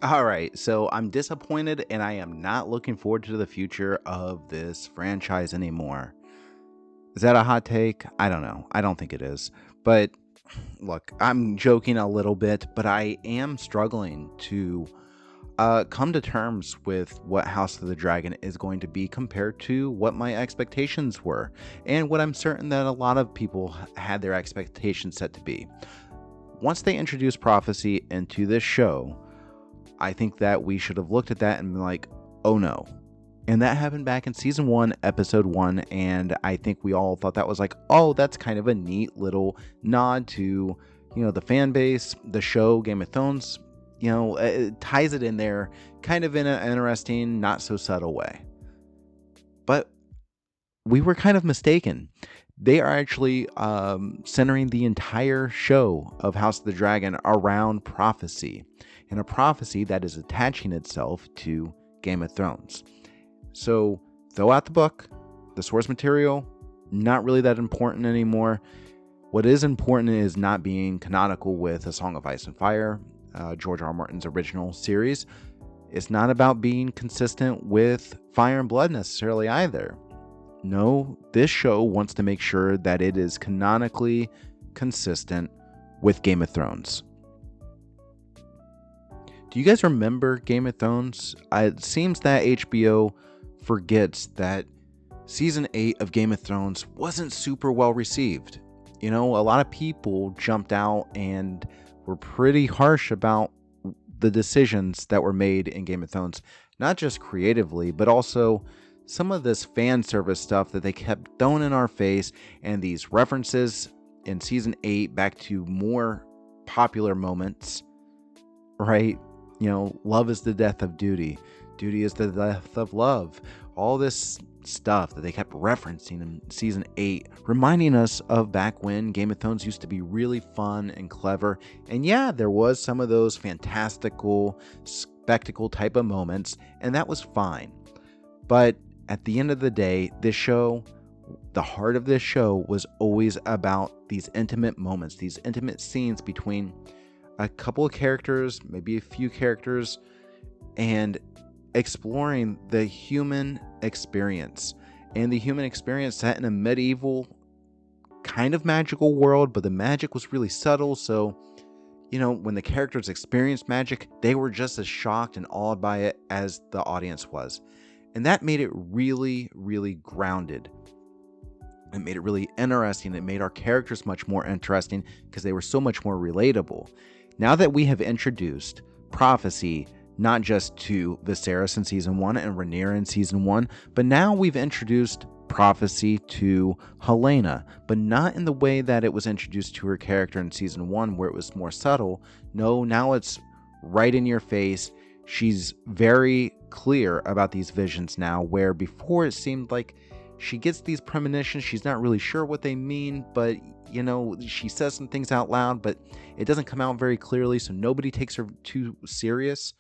All right, so I'm disappointed and I am not looking forward to the future of this franchise anymore. Is that a hot take? I don't know. I don't think it is. But look, I'm joking a little bit, but I am struggling to come to terms with what House of the Dragon is going to be compared to what my expectations were, and what I'm certain that a lot of people had their expectations set to be. Once they introduced prophecy into this show, I think that we should have looked at that and been like, oh no. And that happened back in season 1, episode 1, and I think we all thought that was like, oh, that's kind of a neat little nod to, the fan base, the show, Game of Thrones. It ties it in there kind of in an interesting, not so subtle way. But we were kind of mistaken. They are actually centering the entire show of House of the Dragon around prophecy, and a prophecy that is attaching itself to Game of Thrones. So throw out the book, the source material, not really that important anymore. What is important is not being canonical with A Song of Ice and Fire, George R. R. Martin's original series. It's not about being consistent with Fire and Blood necessarily either. No, this show wants to make sure that it is canonically consistent with Game of Thrones. Do you guys remember Game of Thrones? It seems that HBO forgets that season 8 of Game of Thrones wasn't super well received. A lot of people jumped out and were pretty harsh about the decisions that were made in Game of Thrones, not just creatively, but also some of this fan service stuff that they kept throwing in our face, and these references in season 8 back to more popular moments, right? Love is the death of duty. Duty is the death of love. All this stuff that they kept referencing in season 8, reminding us of back when Game of Thrones used to be really fun and clever. And yeah, there was some of those fantastical spectacle type of moments, and that was fine. But at the end of the day, this show, the heart of this show was always about these intimate moments, these intimate scenes between a couple of characters, maybe a few characters, and exploring the human experience. And the human experience set in a medieval kind of magical world, but the magic was really subtle. So, when the characters experienced magic, they were just as shocked and awed by it as the audience was. And that made it really, really grounded. It made it really interesting. It made our characters much more interesting because they were so much more relatable. Now that we have introduced prophecy, not just to Viserys in season 1 and Rhaenyra in season 1, but now we've introduced prophecy to Helena, but not in the way that it was introduced to her character in season 1 where it was more subtle. No, now it's right in your face. She's very clear about these visions now, where before it seemed like she gets these premonitions, she's not really sure what they mean, but she says some things out loud, but it doesn't come out very clearly, so nobody takes her too serious.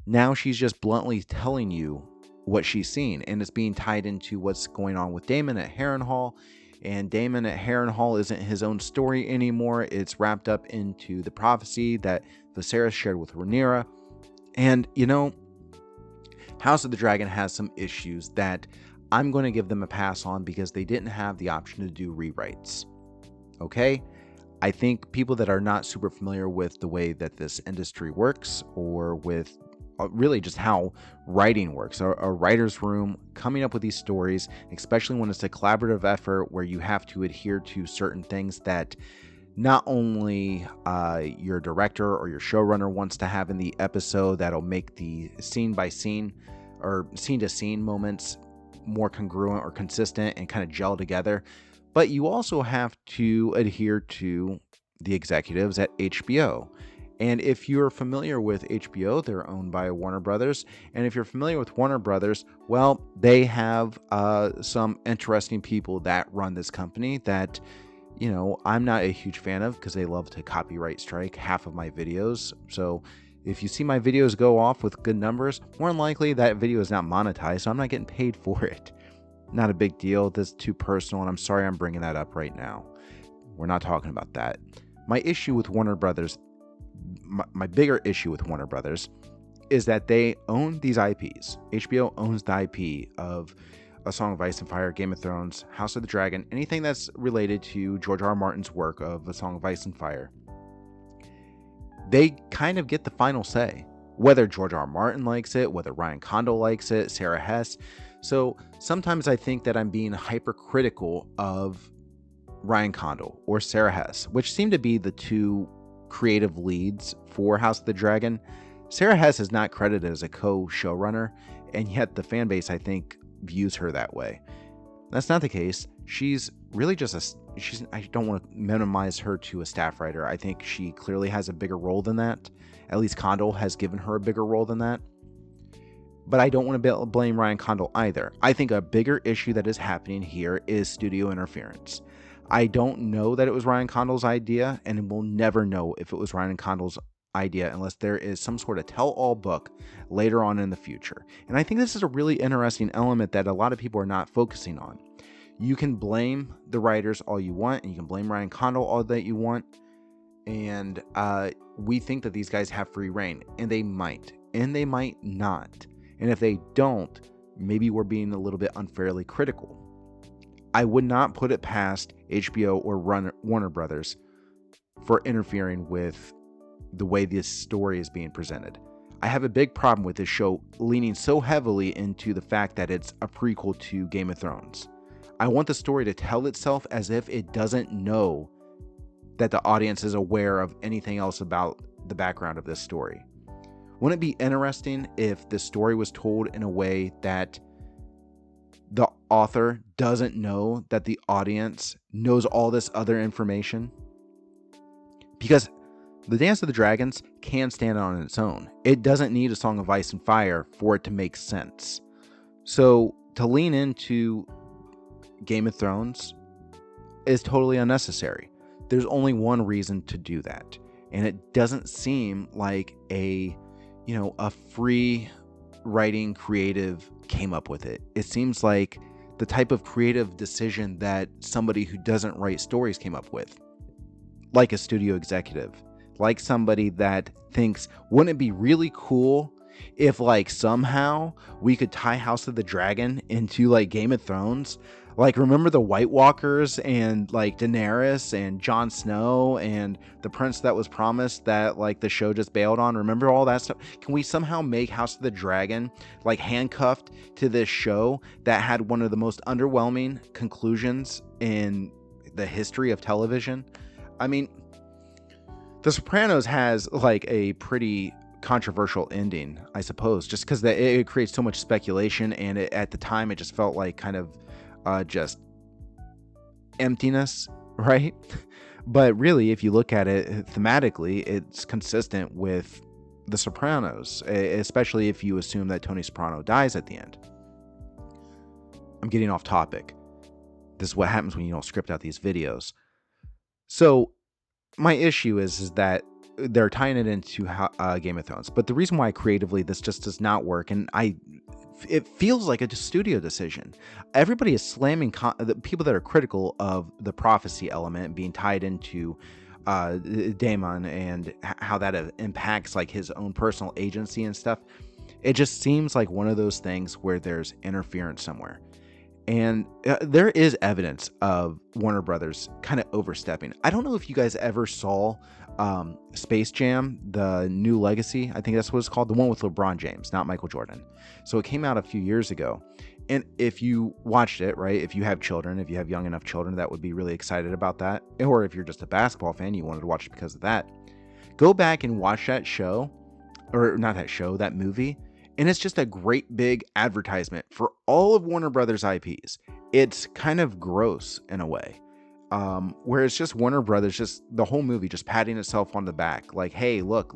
Now she's just bluntly telling you what she's seen, and it's being tied into what's going on with Daemon at Harrenhal. And Daemon at Harrenhal isn't his own story anymore. It's wrapped up into the prophecy that Viserys shared with Rhaenyra. And, House of the Dragon has some issues that I'm going to give them a pass on because they didn't have the option to do rewrites. Okay? I think people that are not super familiar with the way that this industry works, or with really just how writing works, a writer's room coming up with these stories, especially when it's a collaborative effort where you have to adhere to certain things that not only your director or your showrunner wants to have in the episode that'll make the scene by scene or scene to scene moments more congruent or consistent and kind of gel together, but you also have to adhere to the executives at HBO. And if you're familiar with HBO, they're owned by Warner Brothers. And if you're familiar with Warner Brothers, well, they have some interesting people that run this company that, I'm not a huge fan of because they love to copyright strike half of my videos. So if you see my videos go off with good numbers, more than likely that video is not monetized, so I'm not getting paid for it. Not a big deal. This is too personal, and I'm sorry I'm bringing that up right now. We're not talking about that. My issue with Warner Brothers, my bigger issue with Warner Brothers is that they own these IPs. HBO owns the IP of A Song of Ice and Fire, Game of Thrones, House of the Dragon, anything that's related to George R. R. Martin's work of A Song of Ice and Fire. They kind of get the final say. Whether George R. R. Martin likes it, whether Ryan Condal likes it, Sarah Hess. So sometimes I think that I'm being hypercritical of Ryan Condal or Sarah Hess, which seem to be the two creative leads for House of the Dragon. Sarah Hess is not credited as a co-showrunner, and yet the fan base, I think, views her that way. That's not the case. She's really just I don't want to minimize her to a staff writer. I think she clearly has a bigger role than that. At least Condal has given her a bigger role than that. But I don't want to blame Ryan Condal either. I think a bigger issue that is happening here is studio interference. I don't know that it was Ryan Condal's idea, and we'll never know if it was Ryan Condal's idea unless there is some sort of tell-all book later on in the future. And I think this is a really interesting element that a lot of people are not focusing on. You can blame the writers all you want, and you can blame Ryan Condal all that you want, and we think that these guys have free reign, and they might not. And if they don't, maybe we're being a little bit unfairly critical. I would not put it past HBO or Warner Brothers for interfering with the way this story is being presented. I have a big problem with this show leaning so heavily into the fact that it's a prequel to Game of Thrones. I want the story to tell itself as if it doesn't know that the audience is aware of anything else about the background of this story. Wouldn't it be interesting if the story was told in a way that the author doesn't know that the audience knows all this other information? Because The Dance of the Dragons can stand on its own. It doesn't need A Song of Ice and Fire for it to make sense. So to lean into Game of Thrones is totally unnecessary. There's only one reason to do that. And it doesn't seem like a free writing creative came up with it. It seems like the type of creative decision that somebody who doesn't write stories came up with. Like a studio executive. Like somebody that thinks, wouldn't it be really cool if somehow we could tie House of the Dragon into Game of Thrones? Remember the White Walkers and Daenerys and Jon Snow and the prince that was promised that the show just bailed on? Remember all that stuff? Can we somehow make House of the Dragon handcuffed to this show that had one of the most underwhelming conclusions in the history of television? I mean, The Sopranos has a pretty controversial ending, I suppose, just because it creates so much speculation, and at the time it just felt kind of just emptiness, right? But really, if you look at it thematically, it's consistent with The Sopranos, especially if you assume that Tony Soprano dies at the end. I'm getting off topic. This is what happens when you don't script out these videos. So my issue is that they're tying it into Game of Thrones. But the reason why creatively this just does not work, and it feels like a studio decision. Everybody is slamming the people that are critical of the prophecy element being tied into Daemon and how that impacts his own personal agency and stuff. It just seems like one of those things where there's interference somewhere. And there is evidence of Warner Brothers kind of overstepping. I don't know if you guys ever saw Space Jam, The New Legacy. I think that's what it's called. The one with LeBron James, not Michael Jordan. So it came out a few years ago. And if you watched it, right, if you have children, if you have young enough children that would be really excited about that, or if you're just a basketball fan, you wanted to watch it because of that, go back and watch that show, or not that show, that movie. And it's just a great big advertisement for all of Warner Brothers IPs. It's kind of gross in a way. Where it's just Warner Brothers, just the whole movie just patting itself on the back. Hey, look,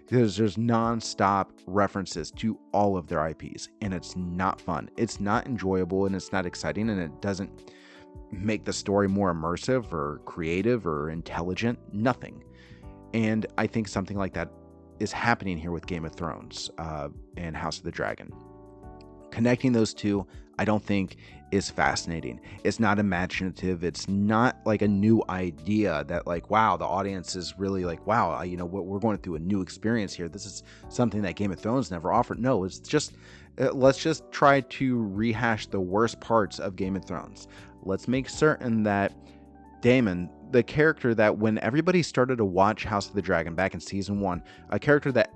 there's nonstop references to all of their IPs. And it's not fun. It's not enjoyable, and it's not exciting, and it doesn't make the story more immersive or creative or intelligent. Nothing. And I think something like that is happening here with Game of Thrones and House of the Dragon. Connecting those two, I don't think is fascinating. It's not imaginative. It's not like a new idea that like, wow, the audience is really like, wow, we're going through a new experience here. This is something that Game of Thrones never offered. No, it's just, let's just try to rehash the worst parts of Game of Thrones. Let's make certain that Daemon, the character that when everybody started to watch House of the Dragon back in season 1, a character that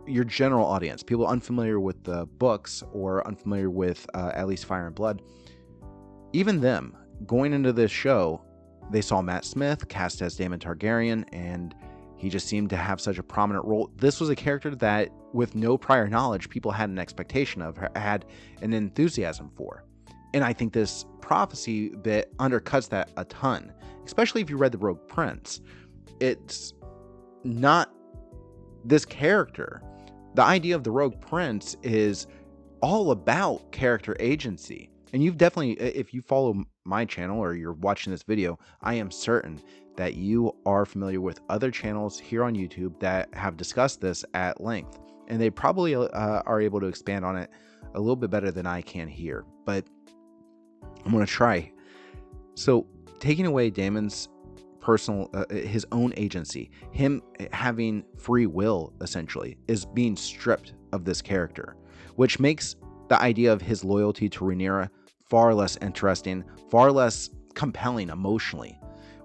your general audience, people unfamiliar with the books or unfamiliar with at least Fire and Blood, even them going into this show, they saw Matt Smith cast as Daemon Targaryen, and he just seemed to have such a prominent role. This was a character that, with no prior knowledge, people had an expectation of, had an enthusiasm for. And I think this prophecy bit undercuts that a ton, especially if you read The Rogue Prince. It's not this character. The idea of the Rogue Prince is all about character agency. And you've definitely, if you follow my channel or you're watching this video, I am certain that you are familiar with other channels here on YouTube that have discussed this at length. And they probably are able to expand on it a little bit better than I can here. But I'm going to try. So taking away Daemon's personal, his own agency, him having free will, essentially, is being stripped of this character, which makes the idea of his loyalty to Rhaenyra far less interesting, far less compelling emotionally.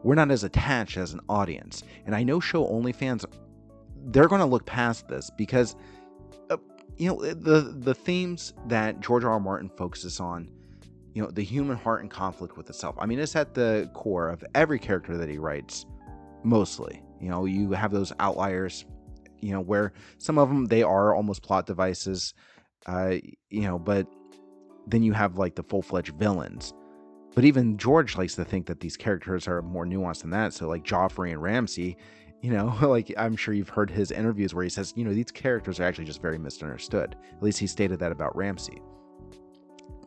We're not as attached as an audience. And I know show only fans, they're going to look past this because, the themes that George R. R. Martin focuses on, the human heart in conflict with itself. I mean, it's at the core of every character that he writes, mostly. You have those outliers, where some of them, they are almost plot devices, but then you have like the full-fledged villains. But even George likes to think that these characters are more nuanced than that. So like Joffrey and Ramsay, like I'm sure you've heard his interviews where he says, these characters are actually just very misunderstood. At least he stated that about Ramsay.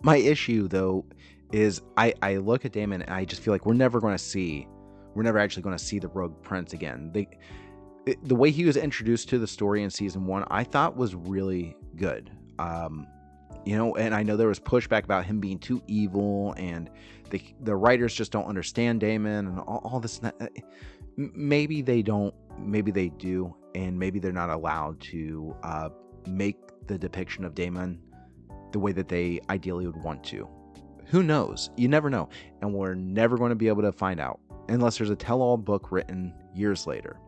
My issue, though, is I look at Daemon and I just feel like we're never actually going to see the Rogue Prince again. The way he was introduced to the story in season 1, I thought was really good. And I know there was pushback about him being too evil, and the writers just don't understand Daemon and all this. Maybe they don't, maybe they do, and maybe they're not allowed to make the depiction of Daemon the way that they ideally would want to. Who knows? You never know. And we're never going to be able to find out unless there's a tell-all book written years later.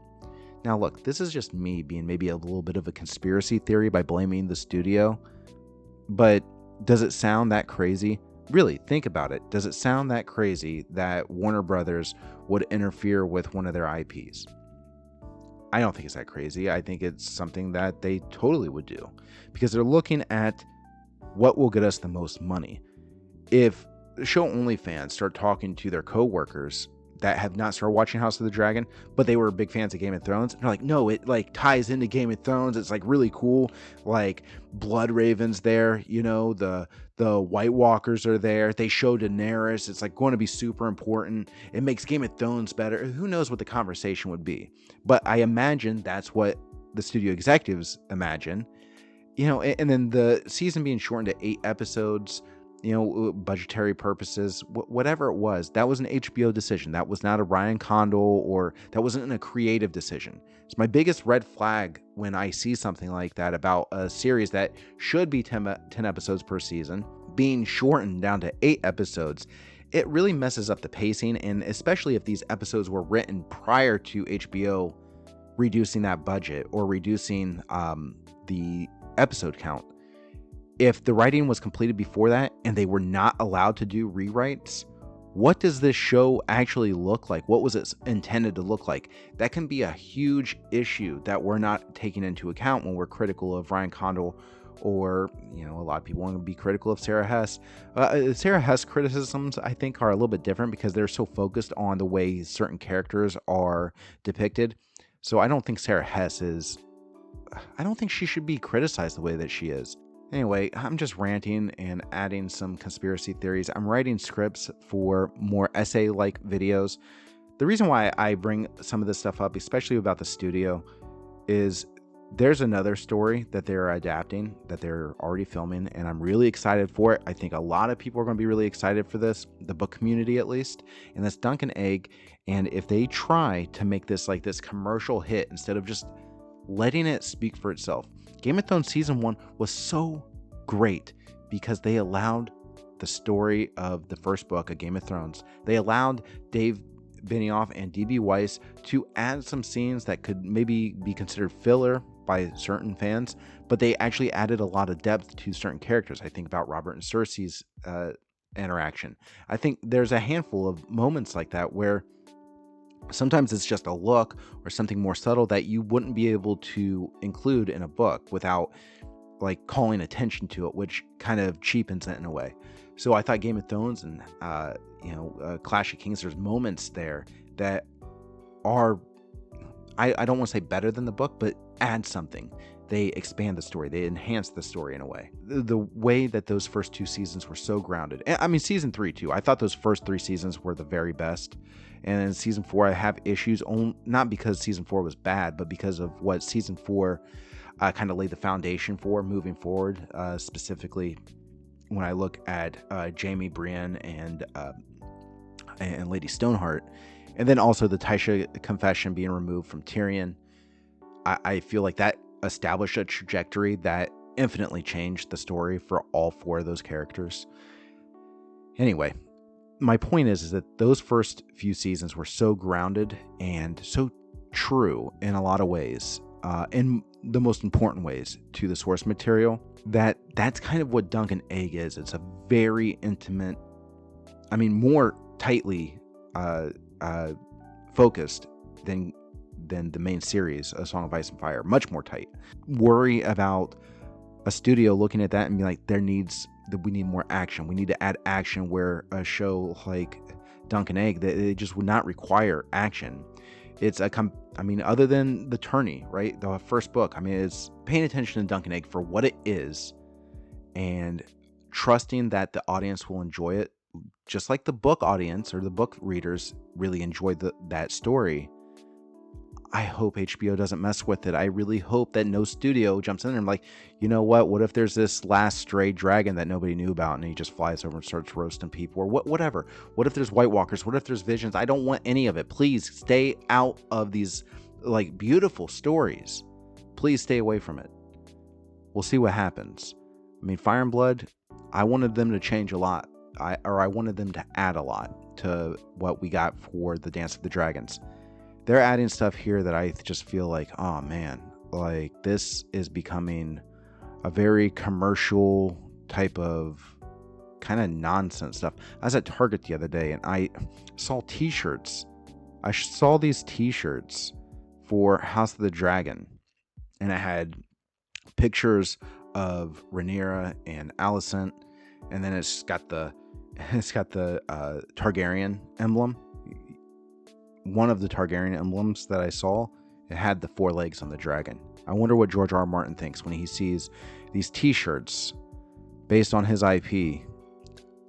Now look, this is just me being maybe a little bit of a conspiracy theory by blaming the studio, but does it sound that crazy? Really, think about it. Does it sound that crazy that Warner Brothers would interfere with one of their IPs? I don't think it's that crazy. I think it's something that they totally would do because they're looking at what will get us the most money. If show only fans start talking to their coworkers that have not started watching House of the Dragon, but they were big fans of Game of Thrones, and they're like, no, it like ties into Game of Thrones. It's like really cool. Like Blood Raven's there, the White Walkers are there. They show Daenerys. It's like going to be super important. It makes Game of Thrones better. Who knows what the conversation would be? But I imagine that's what the studio executives imagine. And then the season being shortened to 8 episodes, budgetary purposes, whatever it was, that was an HBO decision. That was not a Ryan Condal, or that wasn't a creative decision. It's my biggest red flag when I see something like that about a series that should be 10 episodes per season being shortened down to 8 episodes. It really messes up the pacing, and especially if these episodes were written prior to HBO reducing that budget or reducing the episode count. If the writing was completed before that and they were not allowed to do rewrites, what does this show actually look like? What was it intended to look like? That can be a huge issue that we're not taking into account when we're critical of Ryan Condal, or a lot of people want to be critical of Sarah Hess. Sarah Hess criticisms, I think, are a little bit different because they're so focused on the way certain characters are depicted. So I don't think Sarah Hess I don't think she should be criticized the way that she is. Anyway, I'm just ranting and adding some conspiracy theories. I'm writing scripts for more essay-like videos. The reason why I bring some of this stuff up, especially about the studio, is There's another story that they're adapting, that they're already filming, and I'm really excited for it. I think a lot of people are going to be really excited for this, the book community at least, and that's Dunk and Egg. And if they try to make this like this commercial hit instead of just letting it speak for itself, Game of Thrones season 1 was so great because they allowed the story of the first book of Game of Thrones. They allowed Dave Benioff and D.B. Weiss to add some scenes that could maybe be considered filler by certain fans, but they actually added a lot of depth to certain characters. I think about Robert and Cersei's interaction. I think there's a handful of moments like that where sometimes it's just a look or something more subtle that you wouldn't be able to include in a book without like calling attention to it, which kind of cheapens it in a way. So I thought Game of Thrones and Clash of Kings, there's moments there that are, I don't want to say better than the book, but add something. They expand the story. They enhance the story in a way. The way that those first 2 seasons were so grounded. I mean, season 3 too. I thought those first 3 seasons were the very best. And in season 4, I have issues, not because season 4 was bad, but because of what season 4 kind of laid the foundation for moving forward. Specifically, when I look at Jaime, Brienne, and Lady Stoneheart, and then also the Tysha confession being removed from Tyrion, I feel like that established a trajectory that infinitely changed the story for all 4 of those characters. Anyway, my point is that those first few seasons were so grounded and so true in a lot of ways, in the most important ways to the source material, that's kind of what Dunk and Egg is. It's a very intimate, I mean, more tightly focused than the main series, A Song of Ice and Fire. Much more tight. Worry about a studio looking at that and be like, we need more action. We need to add action, where a show like Dunk and Egg, that it just would not require action. It's other than the tourney, right? The first book. I mean, it's paying attention to Dunk and Egg for what it is and trusting that the audience will enjoy it, just like the book audience or the book readers really enjoyed that story. I hope HBO doesn't mess with it. I really hope that no studio jumps in there and like, you know what if there's this last stray dragon that nobody knew about and he just flies over and starts roasting people, or whatever. What if there's White Walkers? What if there's visions? I don't want any of it. Please stay out of these like beautiful stories. Please stay away from it. We'll see what happens. I mean, Fire and Blood, I wanted them to change a lot. I wanted them to add a lot to what we got for the Dance of the Dragons. They're adding stuff here that I just feel like, oh man, like this is becoming a very commercial type of kind of nonsense stuff. I was at Target the other day and I saw t-shirts. I saw these t-shirts for House of the Dragon, and I had pictures of Rhaenyra and Alicent, and then it's got the Targaryen emblem. One of the Targaryen emblems that I saw, it had the 4 legs on the dragon. I wonder what George R. Martin thinks when he sees these t-shirts based on his IP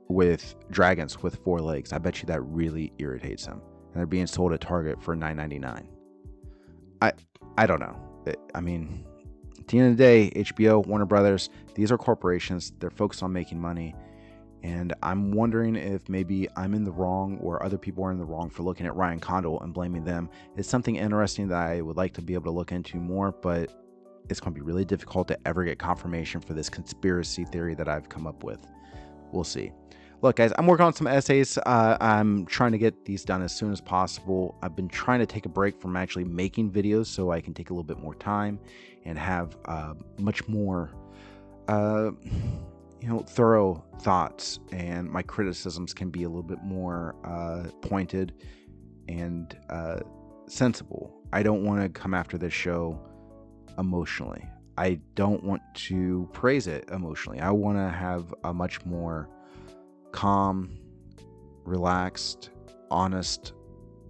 with dragons with 4 legs. I bet you that really irritates him. And they're being sold at Target for $9.99. I don't know. I mean, at the end of the day, HBO, Warner Brothers, these are corporations. They're focused on making money. And I'm wondering if maybe I'm in the wrong or other people are in the wrong for looking at Ryan Condal and blaming them. It's something interesting that I would like to be able to look into more, but it's going to be really difficult to ever get confirmation for this conspiracy theory that I've come up with. We'll see. Look, guys, I'm working on some essays. I'm trying to get these done as soon as possible. I've been trying to take a break from actually making videos so I can take a little bit more time and have much more thorough thoughts, and my criticisms can be a little bit more pointed and sensible. I don't want to come after this show emotionally. I don't want to praise it emotionally. I want to have a much more calm, relaxed, honest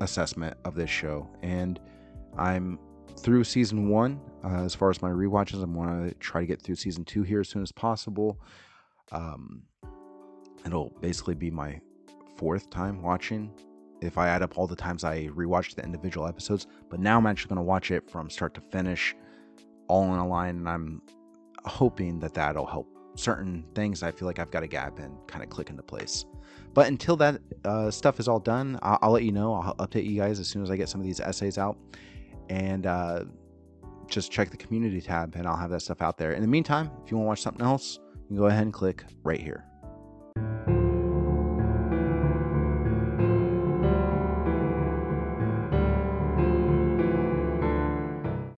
assessment of this show. And I'm through season 1 as far as my rewatches. I want to try to get through season 2 here as soon as possible. It'll basically be my 4th time watching if I add up all the times I rewatched the individual episodes, but now I'm actually going to watch it from start to finish all in a line, and I'm hoping that that'll help certain things I feel like I've got a gap in kind of click into place. But until that stuff is all done, I'll let you know. I'll update you guys as soon as I get some of these essays out. And just check the community tab, and I'll have that stuff out there. In the meantime, if you want to watch something else, you can go ahead and click right here.